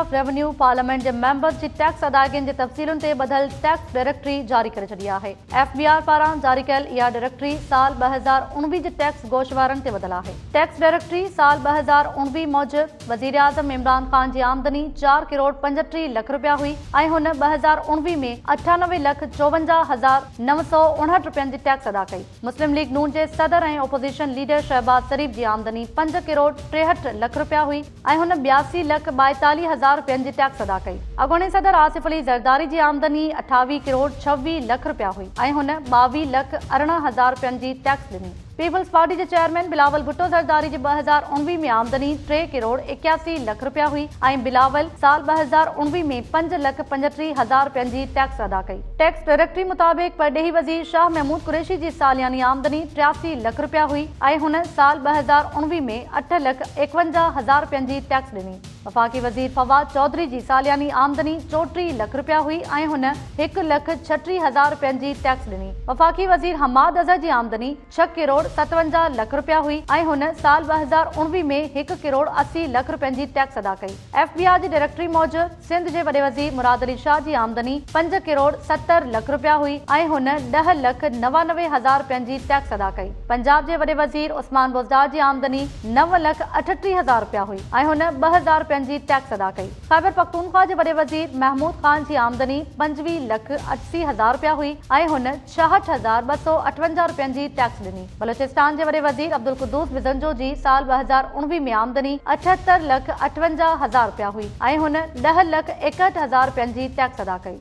Of revenue parliament जे members जी tax अदायगियुनि जे तफ़सीलुनि ते ॿधल टैक्स डायरेक्टरी जारी करे छॾी आहे। FBR पारां जारी कयल इहा डायरेक्टरी साल 2019 जे टैक्स गोशवारनि ते ॿधल आहे। टैक्स डायरेक्टरी साल 2019 मूजिबि वज़ीर आज़म इमरान ख़ान जी आमदनी 4 करोड़ 35 लख रुपया हुई ऐं हुन 2019 में 98,54,959 रुपयनि जी टैक्स अदा कई। मुस्लिम लीग नून जे सदर ऐं ओपोज़िशन लीडर शहबाज शरीफ जी आमदनी 5 करोड़ 63 लख रुपया हुई ऐं हुन 82,42,000 रुपयनि जी टैक्स अदा कई। अॻूणे सदर आसिफ अली ज़रदारी जी आमदनी 28 करोड़ 26 लख रुपया हुई ऐं हुन 22,18,000 रुपयनि जी टैक्स ॾिनी। पीपल्स पार्टी जे चेयरमैन बिलावल भुट्टो ज़रदारी जी 2019 में आमदनी 3 करोड़ 81 लख रुपया हुई ऐं बिलावल साल 2019 में 5,35,000 रुपयनि जी टैक्स अदा कई। टैक्स डायरेक्टरी मुताबिक़ परॾेही वज़ीर शाह महमूद कुरैशी जी सालियानी आमदनी 83 लख रुपया हुई ऐं हुन साल 2019 में 8,51,000 रुपयनि जी टैक्स ॾिनी। वफ़ाक़ी वज़ीर फवाद चौधरी जी सालियानी आमदनी 34 लख रुपया हुई ऐं हुन 1,36,000 रुपयनि जी टैक्स ॾिनी। वफ़ाक़ी वज़ीर हमाद अज़हर जी आमदनी 6 करोड़ 57 लख रुपया हुई ऐं हुन साल 2019 में 1 करोड़ 80 लख रुपयनि जी टैक्स अदा कई। FBR जी डायरेक्टरी मूजिबि सिंध जे वॾे वज़ीर मुराद अली शाह जी आमदनी 5 करोड़ 70 लख रुपया हुई ऐं हुन 10,99,000 रुपयनि जी टैक्स अदा कई। पंजाब जे वॾे वज़ीर उस्मान बुज़दार जी आमदनी 9,38,000 रुपया हुई ऐं हुन 2,000 रुपयनि जी टैक्स अदा कई। खैबर पख्तूनख्वा जे वॾे वज़ीर महमूद ख़ान जी आमदनी 25,80,000 रुपया हुई ऐं हुन 66,258 रुपयनि जी टैक्स ॾिनी। बलोचिस्तान जे वॾे वज़ीर अब्दुल कुद्दूस बिज़ंजो जी साल 2019 में आमदनी 78,58,000 रुपया हुई ऐं हुन 10,61,000 रुपयनि जी टैक्स अदा कई।